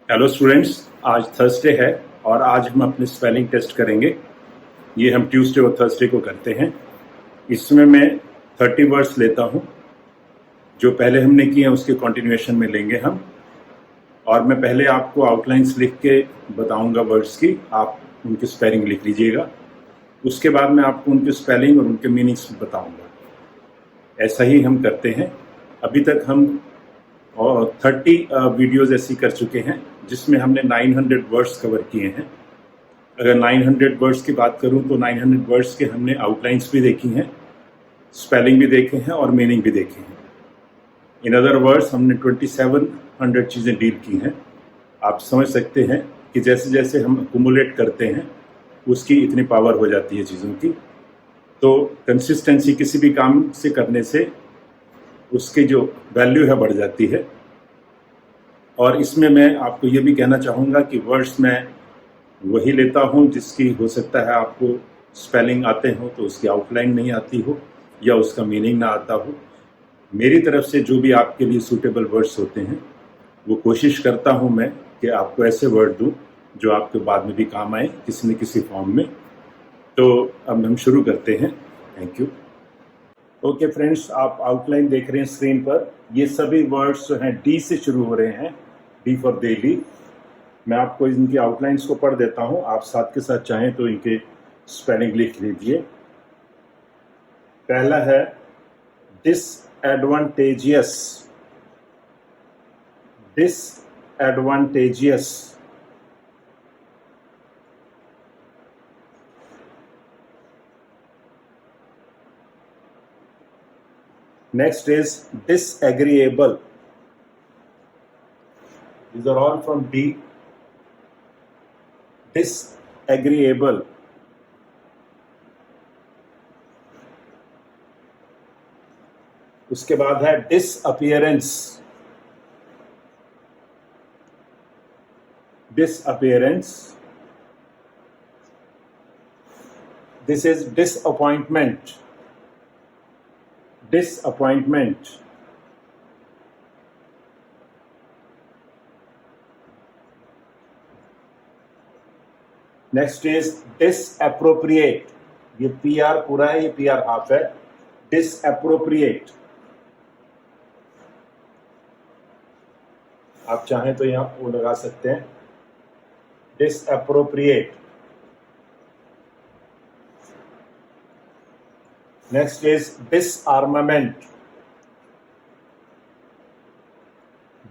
Hello students, आज Thursday है और आज हम अपने स्पेलिंग टेस्ट करेंगे। ये हम ट्यूसडे और थर्सडे को करते हैं। इसमें मैं 30 वर्ड्स लेता हूँ। जो पहले हमने किए हैं उसके कंटिन्यूएशन में लेंगे हम। और मैं पहले आपको आउटलाइंस लिख के बताऊंगा वर्ड्स की, आप उनकी स्पेलिंग लिख लीजिएगा। उसके बाद मैं आपको उनकी स्पेलिंग और उनके मीनिंग्स बताऊंगा। ऐसा ही हम करते हैं। अभी तक हम 30 वीडियोज़ ऐसी कर चुके हैं जिसमें हमने 900 वर्ड्स कवर किए हैं। अगर 900 वर्ड्स की बात करूं तो 900 वर्ड्स के हमने आउटलाइंस भी देखी हैं, स्पेलिंग भी देखे हैं और मीनिंग भी देखे हैं। इन अदर वर्ड्स हमने 2700 चीज़ें डील की हैं। आप समझ सकते हैं कि जैसे जैसे हम अकुमुलेट करते हैं उसकी इतनी पावर हो जाती है चीज़ों की। तो कंसिस्टेंसी किसी भी काम से करने से उसकी जो वैल्यू है बढ़ जाती है। और इसमें मैं आपको ये भी कहना चाहूँगा कि वर्ड्स में वही लेता हूँ जिसकी हो सकता है आपको स्पेलिंग आते हो तो उसकी आउटलाइन नहीं आती हो या उसका मीनिंग ना आता हो। मेरी तरफ से जो भी आपके लिए सूटेबल वर्ड्स होते हैं वो कोशिश करता हूँ मैं कि आपको ऐसे वर्ड दूँ जो आपके बाद में भी काम आए किसी न किसी फॉर्म में। तो अब हम शुरू करते हैं। Thank you. ओके फ्रेंड्स, आप आउटलाइन देख रहे हैं स्क्रीन पर। ये सभी वर्ड्स जो हैं डी से शुरू हो रहे हैं, डी फॉर डेली। मैं आपको इनकी आउटलाइंस को पढ़ देता हूं, आप साथ के साथ चाहें तो इनके स्पेलिंग लिख लीजिए। पहला है disadvantageous. Disadvantageous. Next is disagreeable. These are all from D. Disagreeable. उसके बाद है disappearance. Disappearance. This is disappointment. Disappointment. Next is disappropriate. ये PR पूरा है, ये PR हाफ है। Disappropriate. आप चाहें तो यहाँ वो लगा सकते हैं, disappropriate. Next is disarmament.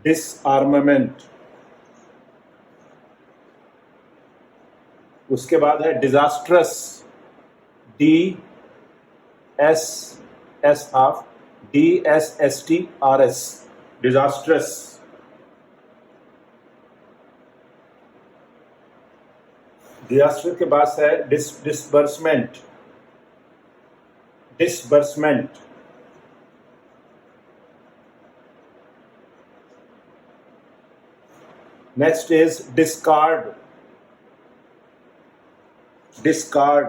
Disarmament. उसके बाद है disastrous. D-S-S half, D-S-S-T-R-S. Disastrous. Disaster के बाद है disbursement. Disbursement. Next is discard. Discard.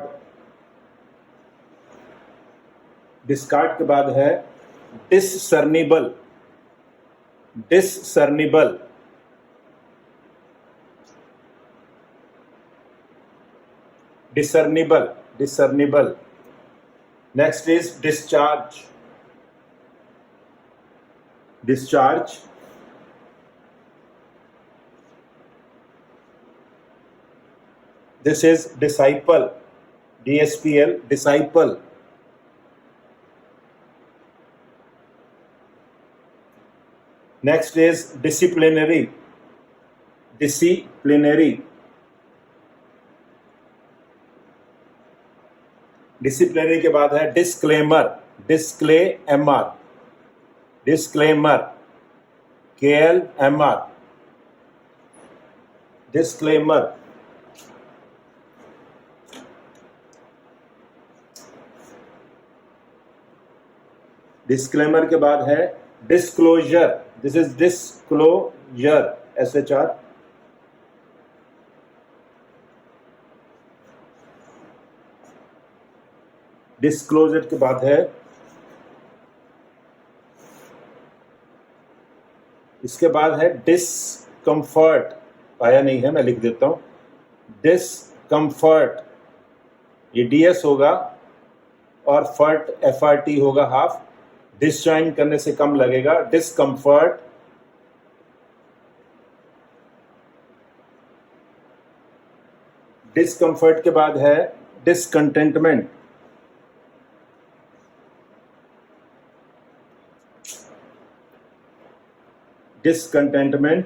Discard के बाद है discernible. Discernible. Discernible. Discernible. Next is discharge. Discharge. This is disciple. DSPL. Disciple. Next is disciplinary. Disciplinary. Disciplinary के बाद है disclaimer. Disclaimer. Disclaimer. KLMR. Disclaimer. Disclaimer के बाद है disclosure. This is disclosure. SHR. Disclosure के बाद है, इसके बाद है डिस्कम्फर्ट. आया नहीं है, मैं लिख देता हूं। डिसकम्फर्ट, ये ds होगा और फर्ट FRT होगा हाफ, डिसजॉइन करने से कम लगेगा। डिसकम्फर्ट, डिसकम्फर्ट के बाद है discontentment. Discontentment,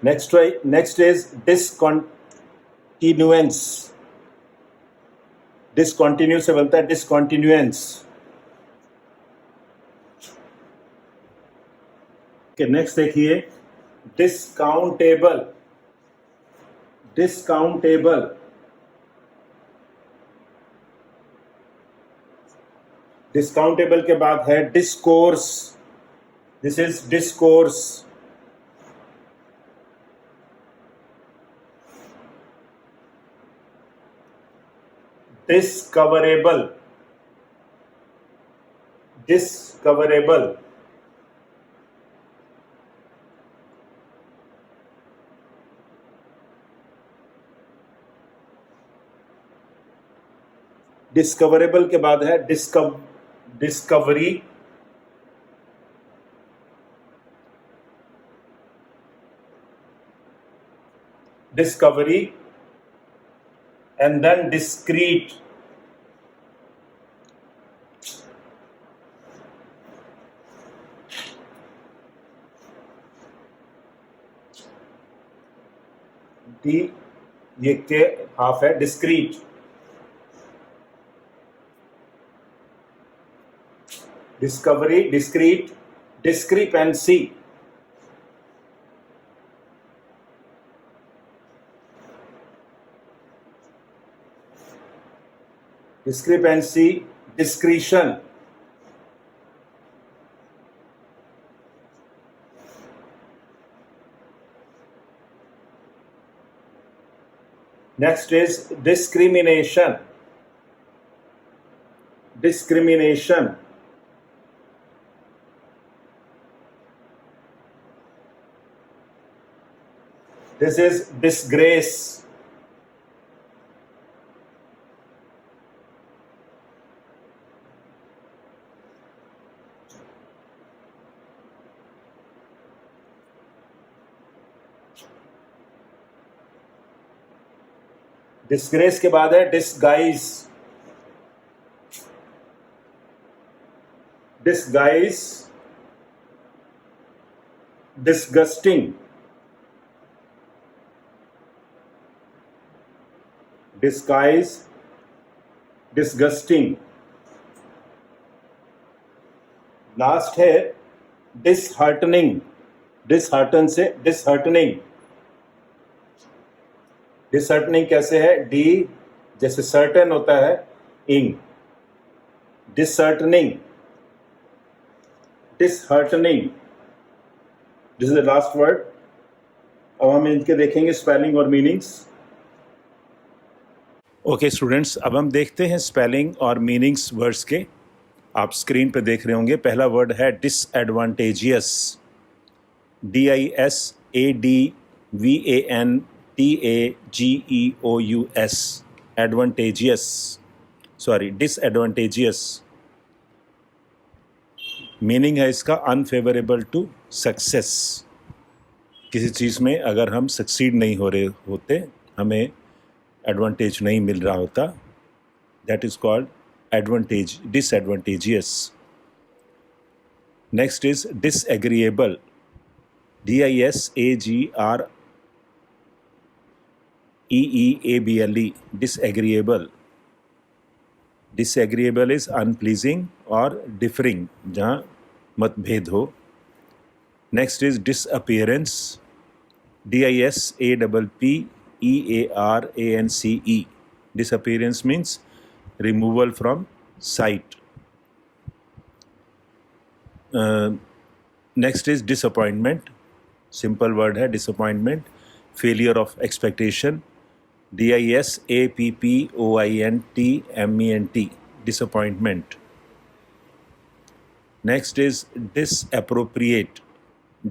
next is discontinuance. Discontinue से बनता है डिसकॉन्टिन्यूएंस। नेक्स्ट देखिए डिस्काउंटेबल। डिस्काउंटेबल, डिस्काउंटेबल के बाद है discourse. This is discourse. Discoverable, discoverable, discoverable के बाद है discovery. Discovery and then discreet. D, ये के हाफ है, discreet. Discovery, discreet, discrepancy. Discrepancy, discretion. Next is discrimination. Discrimination, this is disgrace। Disgrace के बाद है disguise. Disguise, disgusting, disguise, disgusting. Last है डिसहार्टनिंग। डिसहार्टन से डिसहार्टनिंग। डिसहार्टनिंग कैसे है? डी जैसे सर्टन होता है, इंग। Disheartening, disheartening, this is the last word. अब हम इनके देखेंगे स्पेलिंग और मीनिंग्स। ओके स्टूडेंट्स, अब हम देखते हैं स्पेलिंग और मीनिंग्स वर्ड्स के। आप स्क्रीन पे देख रहे होंगे। पहला वर्ड है disadvantageous. DISADVANTAGEOUS, advantageous, sorry disadvantageous. Meaning है इसका अनफेवरेबल टू सक्सेस। किसी चीज़ में अगर हम सक्सीड नहीं हो रहे होते, हमें एडवांटेज नहीं मिल रहा होता, that is called advantage, disadvantageous. Next is disagreeable. DISAGREEABLE, disagreeable. Disagreeable is unpleasing और differing, जहाँ मतभेद हो। Next is disappearance. DISAPPEARANCE. Disappearance means removal from sight. Next is disappointment. Simple word है disappointment. Failure of expectation. DISAPPOINTMENT, disappointment. Next is disappropriate.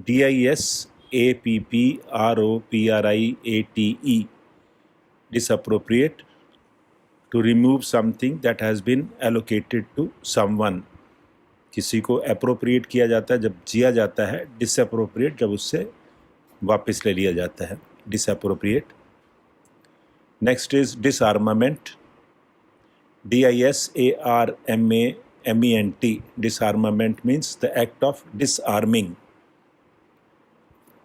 disappropriate. Disappropriate. To remove something that has been allocated to someone. किसी को appropriate किया जाता है जब दिया जाता है, disappropriate जब उससे वापस ले लिया जाता है, disappropriate. Next is disarmament. disarmament. Disarmament means the act of disarming.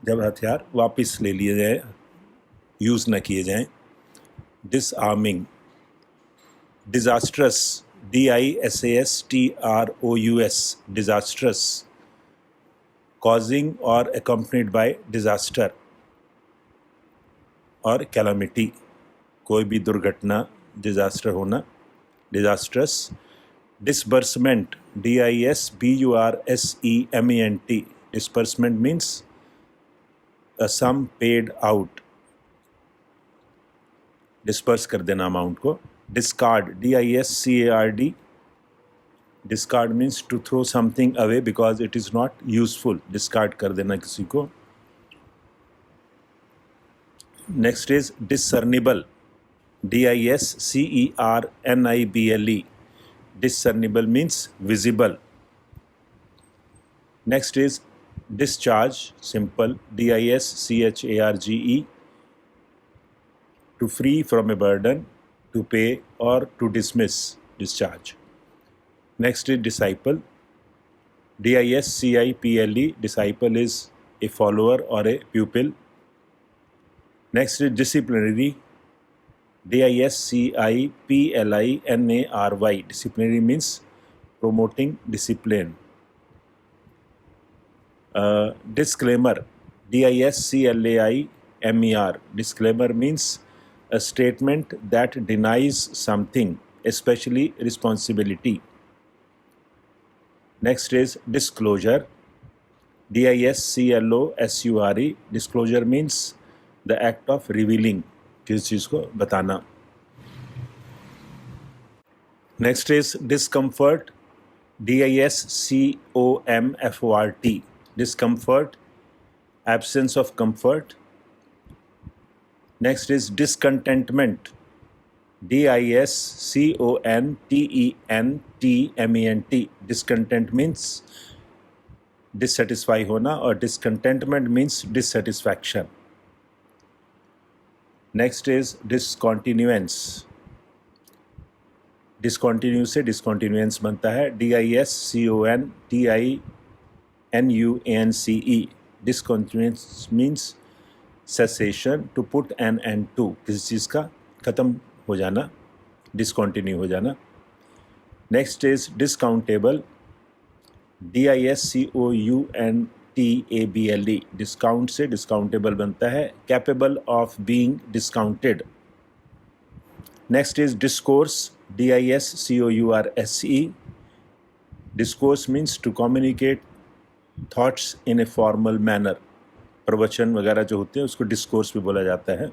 जब हथियार वापस ले लिए जाए, यूज न किए जाएं, disarming. Disastrous. disastrous. Disastrous. Causing or accompanied by disaster or calamity. कोई भी दुर्घटना, डिजास्टर होना, disastrous. Disbursement. disbursement. Disbursement means a sum paid out. Disperse कर देना अमाउंट को. Discard. discard. Discard means to throw something away because it is not useful. Discard कर देना किसी को. Next is discernible. discernable. Discernible means visible. Next is discharge. Simple. discharge. To free from a burden, to pay or to dismiss. Discharge. Next is disciple. disciple. Disciple is a follower or a pupil. Next is disciplinary. disciplinary. Disciplinary means promoting discipline. Disclaimer. disclaimer. Disclaimer means a statement that denies something, especially responsibility. Next is disclosure. disclosure. Disclosure means the act of revealing, किसी चीज़ को बताना. Next is discomfort. discomfort. Discomfort, absence of comfort. Next is discontentment. discontentment. Discontent means dissatisfy होना और discontentment means dissatisfaction. Next is discontinuance. Discontinue से discontinuance बनता है. discontinuance. Discontinuance means cessation, to put an end to. किसी चीज़ का ख़त्म हो जाना, discontinue हो जाना. Next is discountable. discountable. Discount से discountable बनता है. Capable of being discounted. Next is discourse. discourse. Discourse means to communicate thoughts in a formal manner. प्रवचन वगैरह जो होते हैं उसको डिस्कोर्स भी बोला जाता है.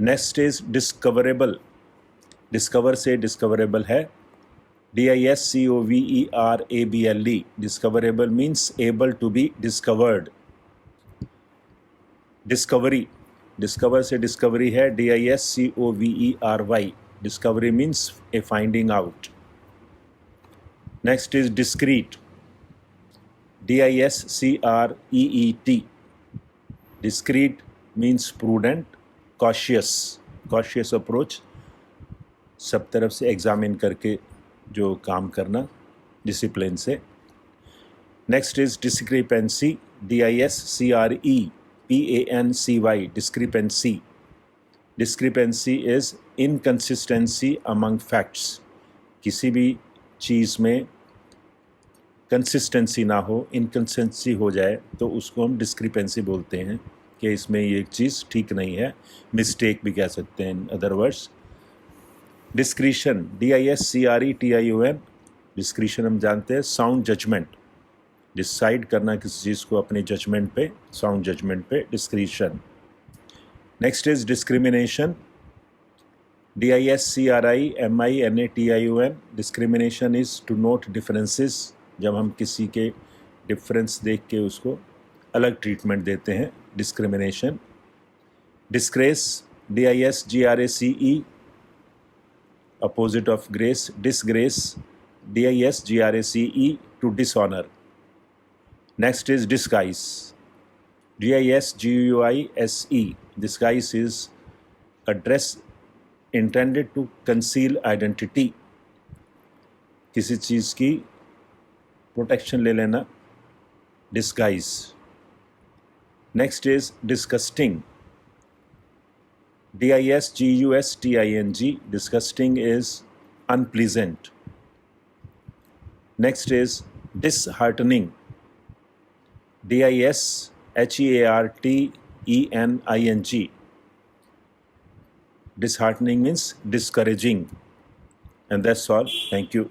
Next is discoverable. डिस्कवर से डिस्कवरेबल है. discoverable. Discoverable means able to be discovered. Discovery. Discover से डिस्कवरी है. discovery. Discovery means a finding out. Next is discreet. discreet. Discreet means prudent, cautious. Cautious approach, सब तरफ से examine करके जो काम करना, डिसिप्लिन से. Next is discrepancy. discrepancy. Discrepancy. Discrepancy is inconsistency among facts. किसी भी चीज़ में कंसिस्टेंसी ना हो, इनकंसिस्टेंसी हो जाए तो उसको हम डिस्क्रिपेंसी बोलते हैं कि इसमें ये चीज़ ठीक नहीं है. मिस्टेक भी कह सकते हैं इन अदर वर्ड्स. डिस्क्रीशन. discretion. डिस्क्रीशन हम जानते हैं साउंड जजमेंट. डिसाइड करना किसी चीज़ को अपने जजमेंट पे, साउंड जजमेंट पे, discretion. Next is discrimination. discrimination. Discrimination is to note differences जब हम किसी के डिफरेंस देख के उसको अलग ट्रीटमेंट देते हैं, discrimination. Disgrace, DISGRACE, opposite of grace, disgrace, DISGRACE, to dishonor. Next is disguise, DISGUISE. Disguise is a dress intended to conceal identity, किसी चीज़ की प्रोटेक्शन ले लेना, disguise. Next is disgusting, DISGUSTING. Disgusting is unpleasant. Next is disheartening, DISHEARTENING. Disheartening means discouraging. And that's all. Thank you.